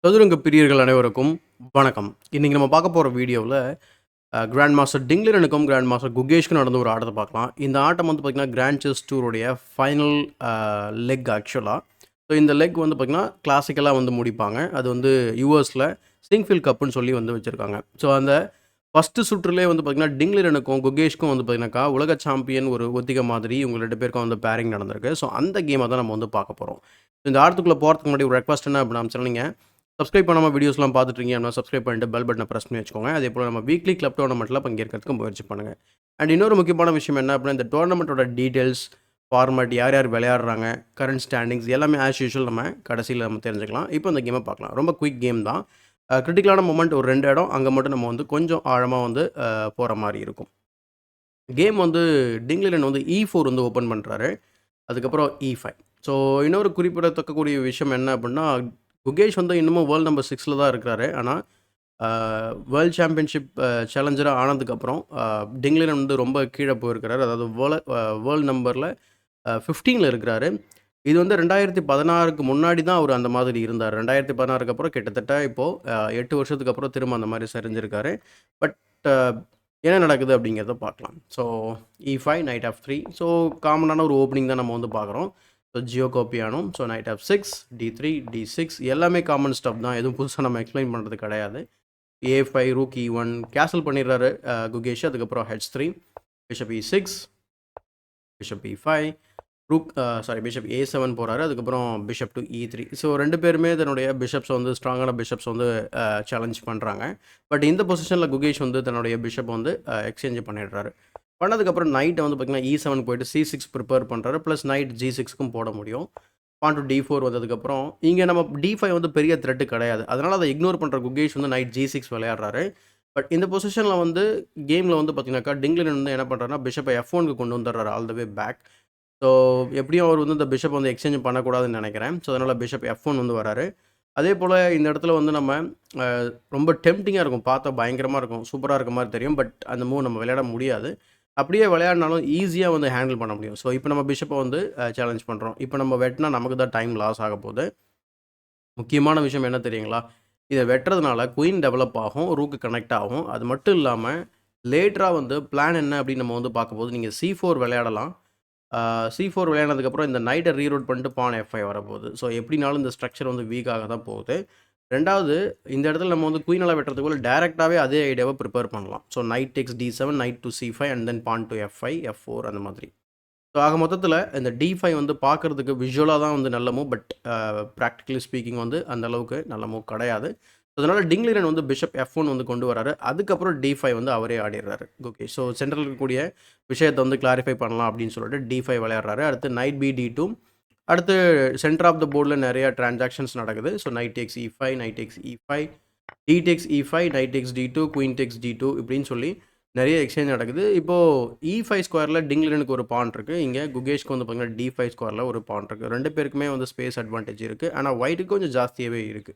சதுரங்க பிரியர்கள் அனைவருக்கும் வணக்கம். இன்னைக்கு நம்ம பார்க்க போற வீடியோவுல கிராண்ட் மாஸ்டர் டிங்லரனுக்கும், கிராண்ட் மாஸ்டர் குகேஷ்க்கும் நடந்த ஒரு ஆட்டத்த பார்க்கலாம். இந்த ஆட்டம் வந்து பார்த்தீங்கன்னா, கிராண்ட் செஸ் டூருடைய ஃபைனல் லெக் ஆக்சுவலா. ஸோ இந்த லெக் வந்து பார்த்தீங்கன்னா, கிளாசிக்கலா வந்து முடிப்பாங்க. அது வந்து யுஎஸ்ல சிங்ஃபீல்ட் கப்புன்னு சொல்லி வந்து வச்சிருக்காங்க. ஸோ அந்த ஃபர்ஸ்ட்டு சுற்றுலயே வந்து பார்த்தீங்கன்னா, டிங்லரனுக்கும், குகேஷ்க்கும் வந்து பார்த்தீங்கன்னாக்கா, உலக சாம்பியன் ஒரு ஒத்திகை மாதிரி இவங்க 2 பேருக்கும் வந்து பேரிங் நடந்திருக்கு. ஸோ அந்த கேம தான் நம்ம வந்து பார்க்க போறோம். இந்த ஆட்டத்துக்குள்ள போறதுக்கு முன்னாடி ஒரு ரெக்வெஸ்ட் என்ன அப்படின்னா, நம்ம சேனல் நீங்க சப்ஸ்கிரைப் பண்ணாம வீடியோஸ்லாம் பார்த்துட்டு இருக்கீங்க அப்படின்னா, சப்ஸ்கிரைப் பண்ணிட்டு பெல் பட்டனை பிரஸ் பண்ணி வச்சுக்கோங்க. அதேபோல நம்ம வீக்லி கிளப் டோர்னமெண்ட்ல பங்கேற்கிறதுக்கு முயற்சி பண்ணுங்க. அண்ட் இன்னொரு முக்கியமான விஷயம் என்ன அப்படின்னா, இந்த டோர்னமெண்ட்டோட டீட்டெயில்ஸ், ஃபார்மேட், யார் யார் விளையாடுறாங்க, கரண்ட் ஸ்டாண்டிங்ஸ் எல்லாமே ஆஸ் யூசுவல் நம்ம கடைசியில நம்ம தெரிஞ்சுக்கலாம். இப்போ இந்த கேமை பார்க்கலாம். ரொம்ப குயிக் கேம் தான். கிரிட்டிக்கலான மொமெண்ட் ஒரு 2 இடம். அங்க மட்டும் நம்ம வந்து கொஞ்சம் ஆழமா வந்து போற மாரி இருக்கும். கேம் வந்து டிங்லிரன் வந்து E4 வந்து ஓப்பன் பண்றாரு. அதுக்கப்புறம் E5. ஸோ இன்னொரு குறிப்பிடத்தக்கக்கூடிய விஷயம் என்ன அப்படின்னா, குகேஷ் வந்து இன்னமும் வேர்ல்ட் நம்பர் 6ல தான் இருக்கிறாரு. ஆனா, வேர்ல்ட் சாம்பியன்ஷிப் சேலஞ்சரா ஆனதுக்கப்புறம் டிங்லிரன் வந்து ரொம்ப கீழ போயிருக்கிறாரு. அதாவது வேர்ல்ட் நம்பர்ல 15ல இருக்கிறாரு. இது வந்து 2016க்கு முன்னாடி தான் அவரு அந்த மாதிரி இருந்தாரு. 2016க்கு அப்புறம் கிட்டத்தட்ட இப்போ 8 வருஷத்துக்கு அப்புறம் திரும்ப அந்த மாரி சரிஞ்சிருக்காரு. பட் அ என்ன நடக்குது அப்படிங்கிறத பார்க்கலாம். So E5 night of 3. So காமனான ஒரு ஓப்பனிங் தான் நம்ம வந்து பார்க்குறோம். So Giuoco Piano, so knight F 6, D3, D6 எல்லாமே காமன் ஸ்டஃப் தான். எதுவும் புதுசா நம்ம எக்ஸ்ப்ளைன் பண்றது கிடையாது. A5, ரூக் E1 கேசல் பண்ணிடுறாரு குகேஷ். அதுக்கப்புறம் H3, bishop E6, bishop E5, bishop A7 போறாரு. அதுக்கப்புறம் பிஷப் டு E3. ஸோ 2 பேருமே தன்னுடைய பிஷப்ஸ வந்து ஸ்ட்ராங்கான பிஷப்ஸ் வந்து சேலஞ்ச் பண்றாங்க. பட் இந்த பொசிஷன்ல குகேஷ் வந்து தன்னுடைய பிஷப்ப வந்து எக்ஸ்சேஞ்ச் பண்ணிடுறாரு. பண்ணதுக்கப்புறம் நைட்ட வந்து பார்த்தீங்கன்னா, E7 போயிட்டு C6 ப்ரிப்பேர் பண்றாரு. பிளஸ் நைட் G6க்கும் போட முடியும். பான் டு D4 வந்ததுக்கப்புறம், இங்க நம்ம D5 வந்து பெரிய த்ரெட் கிடையாது. அதனால அத இக்னோர் பண்ற குகேஷ் வந்து நைட் G6 விளையாடுறாரு. பட் இந்த பொசிஷன்ல வந்து கேம்ல வந்து பார்த்தீங்கன்னாக்கா, டிங்லிரன் வந்து என்ன பண்றாருன்னா, பிஷப்ப F1க்கு கொண்டு வந்துடுறாரு all the way back. So எப்படியும் அவர் வந்து இந்த பிஷப் வந்து எக்ஸ்சேஞ்ச் பண்ணக்கூடாதுன்னு நினைக்கிறேன். ஸோ அதனால பிஷப் F1 வந்து வராரு. அதேபோல இந்த இடத்துல வந்து நம்ம அ ரொம்ப டெம்ப்டிங்கா இருக்கும். பார்த்தா பயங்கரமா இருக்கும். சூப்பரா இருக்க மாரி தெரியும். பட் அந்த மூவ் நம்ம விளையாட முடியாது. அப்படியே விளையாடினாலும் ஈஸியா வந்து ஹேண்டில் பண்ண முடியும். ஸோ இப்போ நம்ம பிஷப்ப வந்து சேலஞ்ச் பண்றோம். இப்போ நம்ம வெட்டினா நமக்கு தான் டைம் லாஸ் ஆகப்போது. முக்கியமான விஷயம் என்ன தெரியுங்களா? இத வெட்டுறதுனால குயின் டெவலப் ஆகும். ரூக் கனெக்ட் ஆகும். அது மட்டும் இல்லாம லேட்டரா வந்து பிளான் என்ன அப்படின்னு நம்ம வந்து பார்க்கும்போது, நீங்க C4 விளையாடலாம். ஆ C4 விளையாடுனதுக்கப்புறம் இந்த நைட்ட ரீரூட் பண்ணிட்டு பான் F5 வரப்போகுது. ஸோ எப்படினாலும் இந்த ஸ்ட்ரக்சர் வந்து வீக் ஆக தான் போகுது. 2வது இந்த இடத்துல நம்ம வந்து குயினெல்லாம் வெட்டுறதுக்கு பதிலா டைரக்ட்டாவே அதே ஐடியாவ ப்ரிப்பேர் பண்ணலாம். So knight takes D7, knight to C5 and then pawn to F5, F4 அந்த மாதிரி. ஸோ ஆக மொத்தத்தில இந்த D5 வந்து பார்க்கறதுக்கு விஷுவலா தான் வந்து நல்ல மூவ். பட் பிராக்டிகலி ஸ்பீக்கிங் வந்து அந்த அளவுக்கு நல்ல மூவ் கிடையாது. அதனால டிங்லிரன் வந்து பிஷப் F1 வந்து கொண்டு வராரு. அதுக்கப்புறம் D5 வந்து அவரே ஆடிடுறாரு. ஓகே. ஸோ சென்ட்ரல்ல இருக்கக்கூடிய விஷயத்த வந்து கிளாரிஃபை பண்ணலாம் அப்படின்னு சொல்லிட்டு D5 விளையாடுறாரு. அடுத்து நைட் பி D2. அடுத்து சென்டர் ஆஃப் த போர்ட்ல நெறைய டிரான்சாக்ஷன்ஸ் நடக்குது. So knight takes E5, knight takes E5, D takes E5, knight takes D2, queen takes D2 இப்படின்னு சொல்லி நெறைய எக்ஸ்சேஞ்ச் நடக்குது. இப்போ E5 ஸ்கொயர்ல டிங்லிரனுக்கு ஒரு பான் இருக்கு. இங்க குகேஷ்க்கு வந்து பார்த்தீங்கன்னா, D5 ஸ்கொயர்ல ஒரு பான் இருக்கு. 2 பேருக்குமே வந்து ஸ்பேஸ் அட்வான்டேஜ் இருக்கு. ஆனா ஒயிட்‌க்கு கொஞ்சம் ஜாஸ்தியாவே இருக்கு.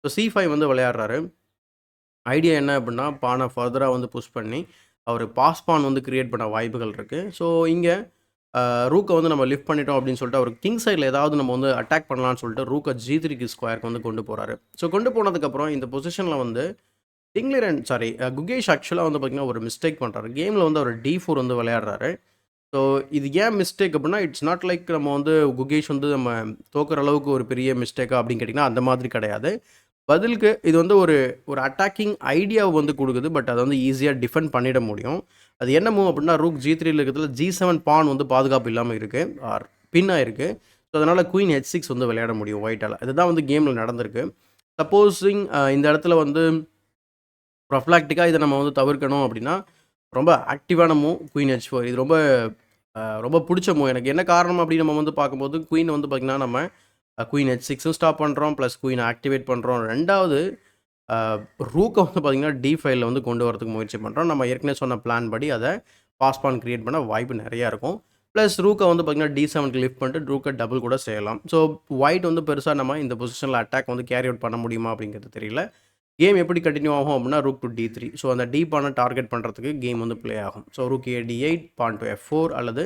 ஸோ C5 வந்து விளையாடுறாரு. ஐடியா என்ன அப்படின்னா, பான ஃபர்தரா வந்து புஷ் பண்ணி, அவரு பாஸ் பான் வந்து கிரியேட் பண்ண வாய்ப்புகள் இருக்கு. ஸோ இங்க ரூக்க வந்து நம்ம லிஃப்ட் பண்ணிட்டோம் அப்படின்னு சொல்லிட்டு, அவரு கிங் சைட்ல ஏதாவது நம்ம வந்து அட்டாக் பண்ணலாம்னு சொல்லிட்டு, ரூக்க G3க்கு ஸ்கொயர்க்கு வந்து கொண்டு போறாரு. ஸோ கொண்டு போனதுக்கப்புறம் இந்த பொசிஷன்ல வந்து குகேஷ் ஆக்சுவலா வந்து பார்த்தீங்கன்னா, ஒரு மிஸ்டேக் பண்றாரு. கேம்ல வந்து அவரு D4 வந்து விளையாடுறாரு. ஸோ இது ஏன் மிஸ்டேக் அப்படின்னா, இட்ஸ் நாட் லைக் நம்ம வந்து குகேஷ் வந்து நம்ம தோக்குற அளவுக்கு ஒரு பெரிய மிஸ்டேக்கா அப்படின்னு கேட்டிங்கன்னா, அந்த மாதிரி கிடையாது. பதிலுக்கு இது வந்து ஒரு ஒரு அட்டாக்கிங் ஐடியாவ வந்து குடுக்குது. பட் அத வந்து ஈஸியா டிஃபெண்ட் பண்ணிட முடியும். அது என்ன மூவ் அப்படின்னா, ரூக் G3ல இருக்கிறதுல G7 பான் வந்து பாதுகாப்பு இல்லாம இருக்கு. ஆர் பின் ஆயிருக்கு. ஸோ அதனால குயின் H6 வந்து விளையாட முடியும் ஒயிட்டால. இதுதான் வந்து கேம்ல நடந்திருக்கு. சப்போஸிங் இந்த இடத்துல வந்து ப்ரொஃபிலாக்டிக்கா இத நம்ம வந்து தவிர்க்கணும் அப்படின்னா, ரொம்ப ஆக்டிவான மூவ் குயின் H4. இது ரொம்ப ரொம்ப புடிச்ச மூவ் எனக்கு. என்ன காரணம் அப்படின்னு நம்ம வந்து பார்க்கும்போது, குயின் வந்து பார்த்தீங்கன்னா, நம்ம குயின் H6ம் ஸ்டாப் பண்றோம். பிளஸ் குயின ஆக்டிவேட் பண்றோம். 2வது அ ரூக்க வந்து பார்த்தீங்கன்னா, D5ல வந்து கொண்டு வரதுக்கு முயற்சி பண்றோம். நம்ம ஏற்கனவே சொன்ன பிளான் படி அத பாஸ் பான் கிரியேட் பண்ண வாய்ப்பு நெறையா இருக்கும். பிளஸ் ரூக்க வந்து பார்த்தீங்கன்னா, D7க்கு லிஃப்ட் பண்ணிட்டு ரூக்க டபுள் கூட செய்யலாம். ஸோ ஒயிட் வந்து பெருசா நம்ம இந்த பொசிஷன்ல அட்டாக் வந்து கேரி அவுட் பண்ண முடியுமா அப்படிங்கிறது தெரியல. கேம் எப்படி கன்டின்யூ ஆகும் அப்படின்னா, ரூக் டு D3. ஸோ அந்த டி பான டார்கெட் பண்றதுக்கு கேம் வந்து ப்ளே ஆகும். So rook A D8, pawn to F4 அல்லது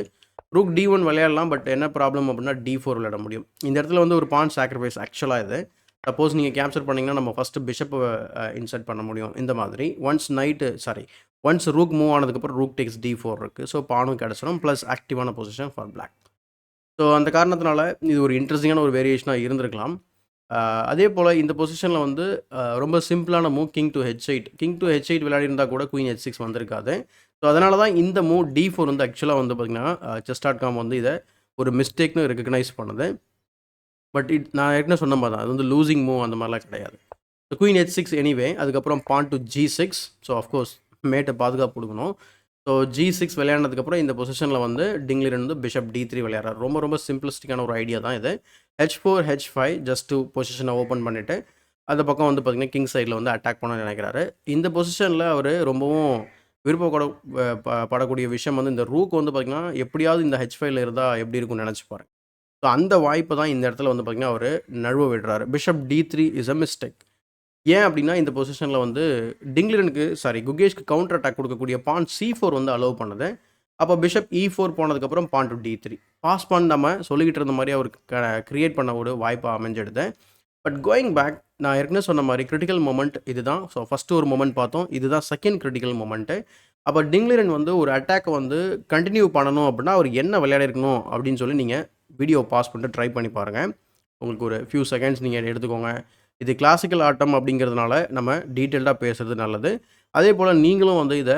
ரூக் D1 விளையாடலாம். பட் என்ன ப்ராப்ளம் அப்படின்னா, D4 விளையாட முடியும். இந்த இடத்துல வந்து ஒரு பான் சாக்ரிஃபைஸ் ஆக்சுவலா இது. சப்போஸ் நீங்கள் கேப்சர் பண்ணிங்கன்னா நம்ம ஃபஸ்ட்டு பிஷப்பை இன்சர்ட் பண்ண முடியும் இந்த மாதிரி. ஒன்ஸ் ரூக் மூவ் ஆனதுக்கப்புறம் ரூக் டேக்ஸ் D4 இருக்குது. ஸோ பானும் கிடச்சிடும் ப்ளஸ் ஆக்டிவான பொசிஷன் ஃபார் பிளாக். ஸோ அந்த காரணத்தினால இது ஒரு இன்ட்ரெஸ்டிங்கான ஒரு வேரியேஷனாக இருந்திருக்கலாம். அதே போல் இந்த பொசிஷனில் வந்து ரொம்ப சிம்பிளான move king to H8. King to H8 விளையாடிருந்தால் கூட குயின் H6 வந்திருக்காது. ஸோ அதனால தான் இந்த மூவ் D4 வந்து ஆக்சுவலாக வந்து பார்த்திங்கன்னா chess.com வந்து இதை ஒரு மிஸ்டேக்னு ரெகக்னைஸ் பண்ணுது. பட் நான் ஏற்கனவே சொன்ன மாதிரி தான், அது வந்து லூசிங் மூவ் அந்த மாதிரிலாம் கிடையாது. குயின் H6 எனிவே, அதுக்கப்புறம் பான் டு G6. ஸோ அஃப்கோர்ஸ் மேட்டை பாதுகாப்பு கொடுக்கணும். ஸோ G6 விளையாடுனதுக்கப்புறம் இந்த பொசிஷனில் வந்து டிங்லிரன் வந்து பிஷப் D3 விளையாடுறாரு. ரொம்ப ரொம்ப சிம்பிளிஸ்டிக்கான ஒரு ஐடியா தான் இது. H4 H5 ஜஸ்ட் டு பொசிஷனை ஓப்பன் பண்ணிவிட்டு அந்த பக்கம் வந்து பார்த்திங்கன்னா கிங் சைடில் வந்து அட்டாக் பண்ண நினைக்கிறாரு. இந்த பொசிஷனில் அவர் ரொம்பவும் விருப்பப்பட படக்கூடிய விஷயம் வந்து இந்த ரூக் வந்து பார்த்திங்கன்னா எப்படியாவது இந்த H5ல இருந்தால் எப்படி இருக்கும்னு நினச்சி பாருங்க. ஸோ அந்த வாய்ப்பை தான் இந்த இடத்துல வந்து பார்த்திங்கன்னா அவர் நழுவ விடுறாரு. Bishop D3 is a mistake. ஏன் அப்படின்னா இந்த பொசிஷனில் வந்து குகேஷ்க்கு கவுண்டர் அட்டாக் கொடுக்கக்கூடிய பான் C4 வந்து அலோவ் பண்ணுது. அப்போ பிஷப் E4 போனதுக்கப்புறம் பான் டு D3 பாஸ் பான் நம்ம சொல்லிக்கிட்டு இருந்த மாதிரி அவர் கிரியேட் பண்ண ஒரு வாய்ப்பாக அமைஞ்சிடுது. பட் கோயிங் பேக், நான் ஏற்கனவே சொன்ன மாதிரி கிரிட்டிக்கல் மொமெண்ட் இதுதான். ஸோ ஃபஸ்ட்டு ஒரு மொமெண்ட் பார்த்தோம், இதுதான் செகண்ட் கிரிட்டிக்கல் மொமெண்ட்டு. அப்போ டிங்லிரன் வந்து ஒரு அட்டாக்கை வந்து கண்டினியூ பண்ணணும் அப்படின்னா அவர் என்ன விளையாடிருக்கணும் அப்படின்னு சொல்லி நீங்கள் வீடியோ பாஸ் பண்ணிட்டு ட்ரை பண்ணி பாருங்கள். உங்களுக்கு ஒரு ஃபியூ செகண்ட்ஸ் நீங்கள் எடுத்துக்கோங்க. இது கிளாசிக்கல் ஆட்டம் அப்படிங்கிறதுனால நம்ம டீட்டெயில்டாக பேசுகிறது நல்லது. அதே போல் நீங்களும் வந்து இதை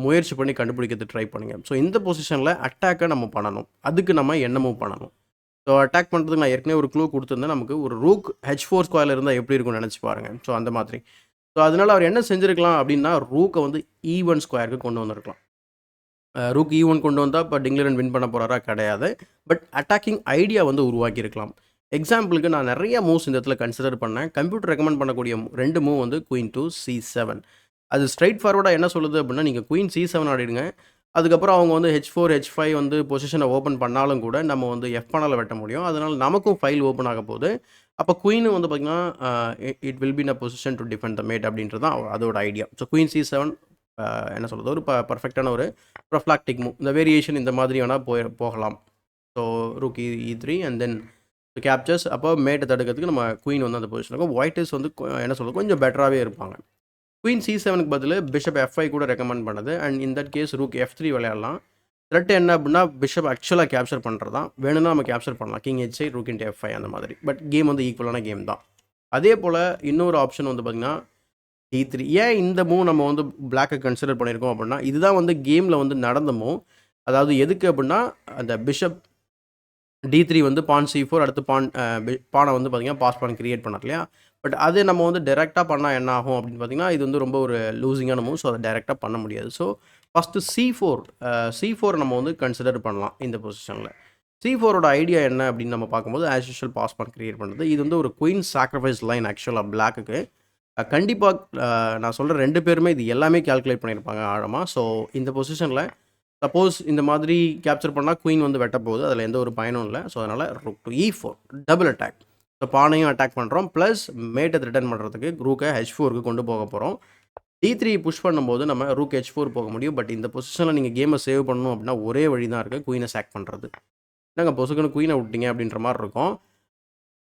முயற்சி பண்ணி கண்டுபிடிக்கிறது ட்ரை பண்ணுங்கள். ஸோ இந்த பொசிஷனில் அட்டாக்கை நம்ம பண்ணணும், அதுக்கு நம்ம என்ன மூவ் பண்ணணும். ஸோ அட்டாக் பண்ணுறதுக்கு நான் ஏற்கனவே ஒரு க்ளூ கொடுத்துருந்தேன். நமக்கு ஒரு ரூக் H4 ஸ்கொயரில் இருந்தால் எப்படி இருக்கும்னு நினச்சி பாருங்கள். ஸோ அந்த மாதிரி. ஸோ அதனால் அவர் என்ன செஞ்சுருக்கலாம் அப்படின்னா ரூக்கை வந்து E1 ஸ்கொயருக்கு கொண்டு வந்திருக்கலாம். ரூக் E1 கொண்டு வந்தால் இப்போ டிங்லிரன் வின் பண்ண போகிறாரா? கிடையாது. பட் அட்டாக்கிங் ஐடியா வந்து உருவாக்கியிருக்கலாம். எக்ஸாம்பிளுக்கு நான் நிறைய மூவ்ஸ் இந்த இடத்துல கன்சிடர் பண்ணேன். கம்ப்யூட்டர் ரெக்கமெண்ட் பண்ணக்கூடிய 2 மூவ் வந்து குயின் டு C7. அது ஸ்ட்ரைட் ஃபார்வர்டாக என்ன சொல்லுது அப்படின்னா நீங்கள் குயின் C7 ஆடிடுங்க. அதுக்கப்புறம் அவங்க வந்து H4 H5 வந்து பொசிஷனை ஓப்பன் பண்ணாலும் கூட நம்ம வந்து F1ஆல் வெட்ட முடியும். அதனால் நமக்கும் ஃபைல் ஓப்பன் ஆக போகுது. அப்போ குயினும் வந்து பார்த்திங்கன்னா it will be in a position to defend the mate அப்படின்றது தான் அதோட ஐடியா. ஸோ குயின் C7 என்ன சொல்கிறது, ஒரு பர்ஃபெக்டான ஒரு ப்ரொஃப்ளாக்டிக் மூவ். இந்த வேரியேஷன் இந்த மாதிரி வேணால் போகலாம். So rook E3 and then captures. அப்போ மேட்டை தடுக்கிறதுக்கு நம்ம குயின் வந்து அந்த பொசிஷன் இருக்கும். ஒயிட்டர்ஸ் வந்து என்ன சொல்கிறது கொஞ்சம் பெட்டராகவே இருப்பாங்க. குயின் C7க்கு பதில் பிஷப் F5 கூட ரெக்கமெண்ட் பண்ணுது. And in that case rook F3 விளையாடலாம். த்ரெட் என்ன அப்படின்னா பிஷப் ஆக்சுவலாக கேப்சர் பண்ணுறது தான். வேணும்னா நம்ம கேப்சர் பண்ணலாம், king H8 rook into F5 அந்த மாதிரி. பட் கேம் வந்து ஈக்குவலான கேம் தான். அதே போல் இன்னொரு ஆப்ஷன் வந்து பார்த்திங்கன்னா D3. ஏன் இந்த மூவ் நம்ம வந்து பிளாக்கை கன்சிடர் பண்ணியிருக்கோம் அப்படின்னா இதுதான் வந்து கேமில் வந்து நடந்த மூவ். அதாவது எதுக்கு அப்படின்னா அந்த பிஷப் D3 வந்து பான் C4 அடுத்து பானை வந்து பார்த்திங்கன்னா பாஸ் பான் கிரியேட் பண்ணார் இல்லையா. பட் அது நம்ம வந்து டேரெக்டாக பண்ணால் என்ன ஆகும் அப்படின்னு பார்த்திங்கன்னா இது வந்து ரொம்ப ஒரு லூசிங்கான மூவ். ஸோ அதை டேரெக்டாக பண்ண முடியாது. ஸோ ஃபஸ்ட்டு C4 நம்ம வந்து கன்சிடர் பண்ணலாம் இந்த பொசிஷனில். C4ஓட ஐடியா என்ன அப்படின்னு நம்ம பார்க்கும்போது ஆஸ் யூஷுவல் பாஸ் பான் கிரியேட் பண்ணுறது. இது வந்து ஒரு குயின் சாக்ரிஃபைஸ் லைன் ஆக்சுவலாக பிளாக்குக்கு. கண்டிப்பாக நான் சொல்கிற 2 பேருமே இது எல்லாமே கால்குலேட் பண்ணியிருப்பாங்க ஆழமாக. ஸோ இந்த பொசிஷனில் சப்போஸ் இந்த மாதிரி கேப்சர் பண்ணால் குயின் வந்து வெட்ட போகுது, அதில் எந்த ஒரு பயனும் இல்லை. ஸோ அதனால் rook to E4 double attack. So பானையும் அட்டாக் பண்ணுறோம், ப்ளஸ் மேட்டை ரிட்டர்ன் பண்ணுறதுக்கு ரூக்கை H4க்கு கொண்டு போக போகிறோம். D3 புஷ் பண்ணும்போது நம்ம ரூக் H4 போக முடியும். பட் இந்த பொசிஷனில் நீங்கள் கேமை சேவ் பண்ணணும் அப்படின்னா ஒரே வழி தான் இருக்குது, குயினை சாக் பண்ணுறது. என்னங்க பொசுக்குன்னு குயினை விட்டீங்க அப்படின்ற மாதிரி இருக்கும்.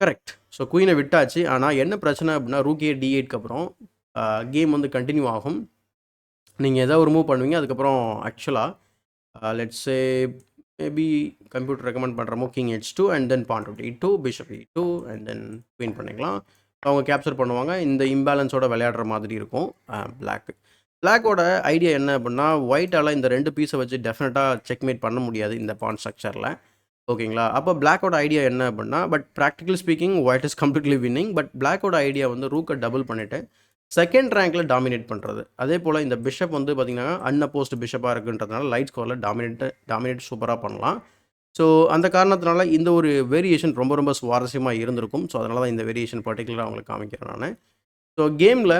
கரெக்ட். ஸோ குயினை விட்டாச்சு. ஆனால் என்ன பிரச்சனை அப்படின்னா ரூக் D8க்கு அப்புறம் கேம் வந்து கண்டினியூ ஆகும். நீங்கள் எதாவது ஒரு மூவ் பண்ணுவீங்க. அதுக்கப்புறம் ஆக்சுவலாக let's say maybe computer recommend பண்ணுறமோ king H2 and then pawn to D2 bishop E2 and then queen பண்ணிக்கலாம். அவங்க கேப்சர் பண்ணுவாங்க. இந்த இம்பேலன்ஸோட விளையாடுற மாதிரி இருக்கும் பிளாக்கோட ஐடியா என்ன அப்படின்னா ஒயிட்டால் இந்த 2 பீஸை வச்சு டெஃபினட்டாக செக்மேட் பண்ண முடியாது இந்த பான் ஸ்ட்ரக்சரில். ஓகேங்களா. அப்போ பிளாக்கோட ஐடியா என்ன அப்படின்னா but practical speaking white is completely winning. But பிளாக்கோட ஐடியா வந்து ரூக்கை டபுள் பண்ணிவிட்டு செகண்ட் ரேங்கில் டாமினேட் பண்ணுறது. அதே போல் இந்த பிஷப் வந்து பார்த்திங்கன்னா அன்அப்போஸ்டு பிஷப்பாக இருக்குன்றதுனால லைட் ஸ்கோரில் டாமினேட் சூப்பராக பண்ணலாம். ஸோ அந்த காரணத்தினால இந்த ஒரு வேரியேஷன் ரொம்ப ரொம்ப சுவாரஸ்யமாக இருந்திருக்கும். ஸோ அதனால தான் இந்த வேரியேஷன் பர்டிகுலராக அவங்களுக்கு காமிக்கிறேன் நான். ஸோ கேமில்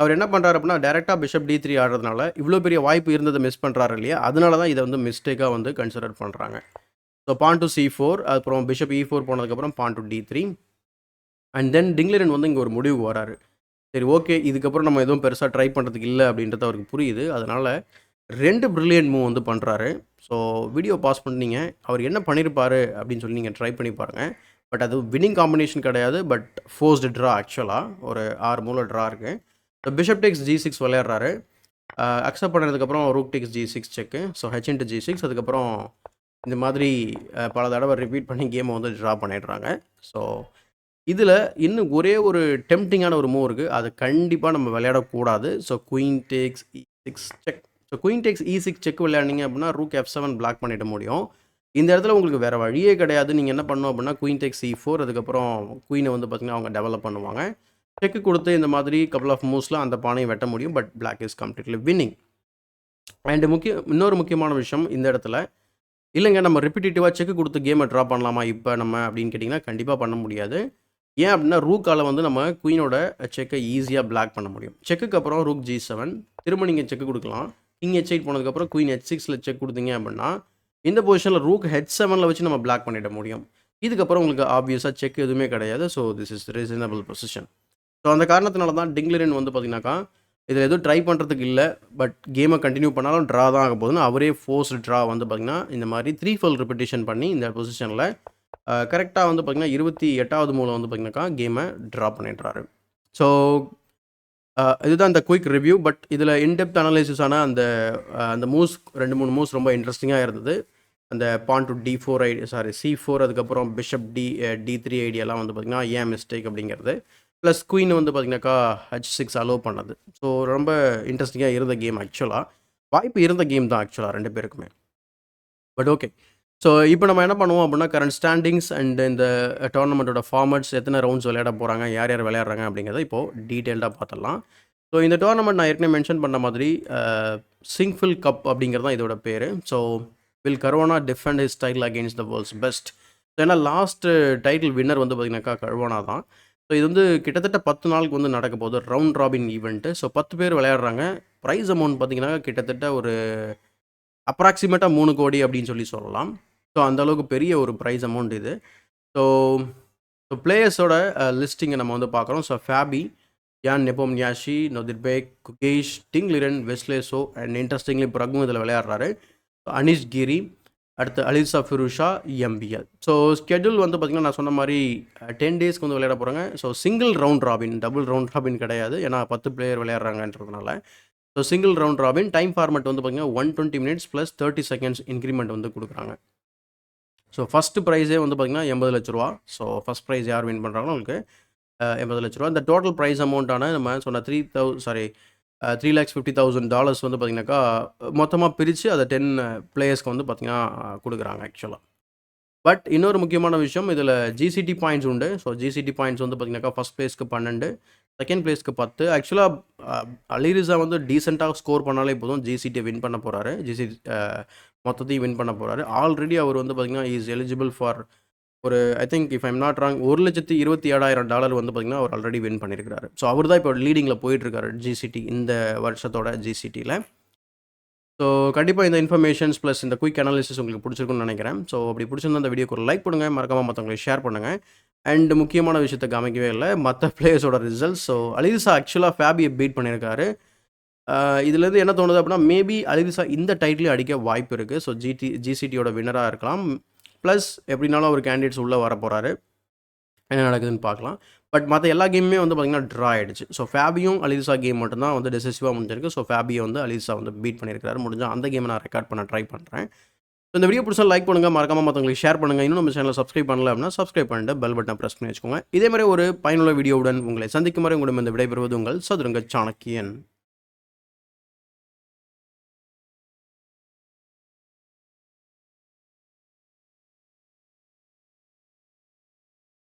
அவர் என்ன பண்ணுறாரு அப்படின்னா டேரெக்டாக பிஷப் D3 ஆடுறதுனால இவ்வளோ பெரிய வாய்ப்பு இருந்ததை மிஸ் பண்ணுறாரு இல்லையா. அதனால தான் இதை வந்து மிஸ்டேக்காக வந்து கன்சிடர் பண்ணுறாங்க. ஸோ பான் டு C4 அப்புறம் பிஷப் E4 போனதுக்கப்புறம் பான் டு D3 அண்ட் தென் டிங்லிரன் வந்து இங்கே ஒரு முடிவுக்கு வராரு. சரி ஓகே, இதுக்கப்புறம் நம்ம எதுவும் பெருசாக ட்ரை பண்ணுறதுக்கு இல்லை அப்படின்றது அவருக்கு புரியுது. அதனால் 2 பிரில்லியன்ட் மூவ் வந்து பண்ணுறாரு. ஸோ வீடியோ பாஸ் பண்ணிங்க அவர் என்ன பண்ணியிருப்பார் அப்படின்னு சொல்லி நீங்கள் ட்ரை பண்ணி பாருங்கள். பட் அது வின்னிங் காம்பினேஷன் கிடையாது. பட் ஃபோர்ஸ்டு ட்ரா ஆக்சுவலாக ஒரு 6 மூல ட்ரா இருக்குது. ஸோ பிஷப் டேக்ஸ் G6 விளையாடுறாரு. அக்செப்ட் பண்ணதுக்கப்புறம் rook takes G6 check. So H into G6 அதுக்கப்புறம் இந்த மாதிரி பல தடவை ரிப்பீட் பண்ணி கேமை வந்து ட்ரா பண்ணிடுறாங்க. ஸோ இதில் இன்னும் ஒரே ஒரு டெம்ப்டிங்கான ஒரு மூவ் இருக்குது. அது கண்டிப்பாக நம்ம விளையாடக்கூடாது. So queen takes E6 check. So queen takes E6 check விளையாடிங்க அப்படின்னா ரூக் F7 பிளாக் பண்ணிட முடியும். இந்த இடத்துல உங்களுக்கு வேறு வழியே கிடையாது. நீங்கள் என்ன பண்ணணும் அப்படின்னா குயின் டேக்ஸ் E4 அதுக்கப்புறம் குயினை வந்து பார்த்திங்கன்னா அவங்க டெவலப் பண்ணுவாங்க. செக்கு கொடுத்து இந்த மாதிரி கப்பல் ஆஃப் மூவ்ஸில் அந்த பானையை வெட்ட முடியும். But black is completely winning. And இன்னொரு முக்கியமான விஷயம் இந்த இடத்துல, இல்லைங்க நம்ம ரிப்பிட்டேட்டிவாக செக்கு கொடுத்து கேமை ட்ரா பண்ணலாமா இப்போ நம்ம அப்படின்னு கேட்டிங்கன்னா கண்டிப்பாக பண்ண முடியாது. ஏன் அப்படின்னா ரூக்கால் வந்து நம்ம குயினோட செக்கை ஈஸியாக பிளாக் பண்ண முடியும். செக்குக்கு அப்புறம் ரூக் G7 திரும்ப நீங்கள் செக்கு கொடுக்கலாம். கிங் H8 போனதுக்கப்புறம் குயின் H6ல் செக் கொடுத்தீங்க அப்படின்னா இந்த பொசிஷனில் ரூக் H7ல் வச்சு நம்ம பிளாக் பண்ணிட முடியும். இதுக்கப்புறம் உங்களுக்கு ஆப்வியஸாக செக் எதுவுமே கிடையாது. So this is reasonable position. So அந்த காரணத்தினால தான் டிங்லரின் வந்து பார்த்திங்கனாக்கா இதில் எதுவும் ட்ரை பண்ணுறதுக்கு இல்லை. பட் கேமை கண்டினியூ பண்ணாலும் ட்ரா தான் ஆக போகுதுன்னு அவரே ஃபோர்ஸ்டு ட்ரா வந்து பார்த்திங்கன்னா இந்த மாதிரி 3-fold ரிப்பிட்டேஷன் பண்ணி இந்த பொசிஷனில் கரெக்டாக வந்து பார்த்திங்கன்னா 28வது மூலம் வந்து பார்த்திங்கனாக்கா கேமை ட்ரா பண்ணிடுறாரு. ஸோ இதுதான் இந்த குயிக் ரிவ்யூ. பட் இதில் இன்டெப்த் அனலைசிஸான அந்த மூவ்ஸ் 2-3 மூவ்ஸ் ரொம்ப இன்ட்ரெஸ்டிங்காக இருந்தது. அந்த பான் டு D4 C4 அதுக்கப்புறம் பிஷப் D3 ஐடியாலாம் வந்து பார்த்திங்கன்னா ஏன் மிஸ்டேக் அப்படிங்கிறது. ப்ளஸ் குயின் வந்து பார்த்திங்கனாக்கா H6 அலோவ் பண்ணது. ஸோ ரொம்ப இன்ட்ரெஸ்டிங்காக இருந்த கேம் ஆக்சுவலாக. வாய்ப்பு இருந்த கேம் தான் ஆக்சுவலாக 2 பேருக்குமே. But okay. ஸோ இப்போ நம்ம என்ன பண்ணுவோம் அப்படின்னா கரண்ட் ஸ்டாண்டிங்ஸ் அண்ட் இந்த டோர்னமெண்ட்டோட ஃபார்மட்ஸ் எத்தனை ரவுண்ட்ஸ் விளையாட போகிறாங்க, யார் யார் விளையாடுறாங்க அப்படிங்கிறத இப்போது டீட்டெயில்டாக பார்த்துடலாம். ஸோ இந்த டோர்னமெண்ட் நான் ஏற்கனவே மென்ஷன் பண்ண மாதிரி சிங்ஃபில் கப் அப்படிங்கிறது தான் இதோட பேர். So will corona defend his title against the world's best. So ஏன்னா லாஸ்ட் டைட்டில் வின்னர் வந்து பார்த்திங்கனாக்கா கரோனா தான். ஸோ இது வந்து கிட்டத்தட்ட 10 நாளுக்கு வந்து நடக்க போகுது. Round robin event. ஸோ 10 பேர் விளையாடுறாங்க. ப்ரைஸ் அமௌண்ட் பார்த்திங்கன்னா கிட்டத்தட்ட ஒரு அப்ராக்சிமேட்டாக 3 கோடி அப்படின்னு சொல்லலாம். ஸோ அந்தளவுக்கு பெரிய ஒரு ப்ரைஸ் அமௌண்ட் இது. ஸோ பிளேயர்ஸோட லிஸ்டிங்கை நம்ம வந்து பார்க்குறோம். ஸோ ஃபேபி, யான் நெப்போம்னியாஷி, நொதிர்பேக், குகேஷ், டிங்லிரன், வெஸ்லேசோ அண்ட் இன்ட்ரெஸ்டிங்லி பிரகும் இதில் விளையாடுறாரு. அனிஷ் கிரி, அடுத்து அலிசா ஃபிருஷா, MBL. ஸோ ஸ்கெட்யூல் வந்து பார்த்திங்கன்னா நான் சொன்ன மாதிரி 10 டேஸ்க்கு வந்து விளையாட போகிறாங்க. So single round robin, double round robin கிடையாது. ஏன்னா 10 பிளேயர் விளையாடுறாங்கன்றதுனால. So single round robin time format வந்து பார்த்திங்கன்னா 120 மினிட்ஸ் ப்ளஸ் 30 செகண்ட்ஸ் இன்க்ரிமெண்ட் வந்து கொடுக்குறாங்க. ஸோ ஃபஸ்ட்டு ப்ரைஸே வந்து பார்த்திங்கன்னா 80 லட்ச ரூபா. ஸோ ஃபஸ்ட் ப்ரைஸ் யார் வின் பண்ணுறாங்களோ உங்களுக்கு 80 லட்ச ரூபா. இந்த டோட்டல் ப்ரைஸ் அமௌண்ட்டான நம்ம சொன்ன $350,000 வந்து பார்த்திங்கனாக்கா மொத்தமாக பிரித்து அதை 10 பிளேயர்ஸ்க்கு வந்து பார்த்திங்கன்னா கொடுக்குறாங்க ஆக்சுவலாக. பட் இன்னொரு முக்கியமான விஷயம் இதில் GCT பாயிண்ட்ஸ் உண்டு. ஸோ GCT பாயிண்ட்ஸ் வந்து பார்த்திங்கனாக்கா ஃபஸ்ட் பிளேஸ்க்கு 12, செகண்ட் பிளேஸ்க்கு 10. ஆக்சுவலாக அலிரிசா வந்து டீசெண்டாக ஸ்கோர் பண்ணாலே போதும் GCT வின் பண்ண போகிறாரு. மொத்தத்தையும் வின் பண்ண போகிறாரு. ஆல்ரெடி அவர் வந்து பார்த்திங்கன்னா இஸ் எலிஜிபிள் ஃபார் ஒரு I think if I'm not wrong $1,27,000 வந்து பார்த்திங்கன்னா அவர் ஆல்ரெடி வின் பண்ணியிருக்கிறாரு. ஸோ அவர் தான் இப்போ லீடிங்கில் போயிட்டுருக்காரு GCT இந்த வருஷத்தோட GCTயில். ஸோ கண்டிப்பாக இந்த இன்ஃபர்மேஷன்ஸ் ப்ளஸ் இந்த குயிக் அனாலிசிஸ் உங்களுக்கு பிடிச்சிருக்குன்னு நினைக்கிறேன். ஸோ அப்படி பிடிச்சிருந்தா அந்த வீடியோக்கு ஒரு லைக் பண்ணுங்கள், மறக்காமல் மற்றவங்களுக்கு ஷேர் பண்ணுங்கள். அண்ட் முக்கியமான விஷயத்தை காமிக்கவே இல்லை, மற்ற பிளேயர்ஸோட ரிசல்ட்ஸ். ஸோ அலிரிசா ஆக்சுவலாக ஃபேபியை பீட் பண்ணியிருக்காரு. இதுலேருந்து என்ன தோணுது அப்படின்னா மேபி அலிரிசா இந்த டைட்டிலே அடிக்க வாய்ப்பு இருக்குது. ஸோ GCTயோட வின்னராக இருக்கலாம். ப்ளஸ் எப்படினாலும் அவர் கேண்டிடேட்ஸ் உள்ளே வர போகிறாரு. என்ன நடக்குதுன்னு பார்க்கலாம். பட் மற்ற எல்லா கேமுமே வந்து பார்த்திங்கன்னா ட்ரா ஆகிடுச்சு. ஸோ ஃபேபியும் அலிரிசா கேம் மட்டும்தான் வந்து டெசிசிவாக முடிஞ்சிருக்கு. ஸோ ஃபேபியை வந்து அலிரிசா வந்து பீட் பண்ணியிருக்காரு. முடிஞ்சால் அந்த கேமை நான் ரெக்கார்ட் பண்ண ட்ரை பண்ணுறேன். ஸோ இந்த வீடியோ பிடிச்சா லைக் பண்ணுங்கள், மறக்காமல் மற்றவங்களுக்கு ஷேர் பண்ணுங்கள். இன்னும் நம்ம சேனலில் சப்ஸ்கிரைப் பண்ணல அப்படின்னா சப்ஸ்கிரைப் பண்ணிட்டு பெல் பட்டனை ப்ரெஸ் பண்ணி வச்சுக்கோங்க. இதே மாதிரி ஒரு பயனுள்ள வீடியோவுடன் உங்களை சந்திக்கும் வரை உங்களிடம் இந்த விடைபெறுவது உங்கள் சதுரங்க சாணக்கியன்.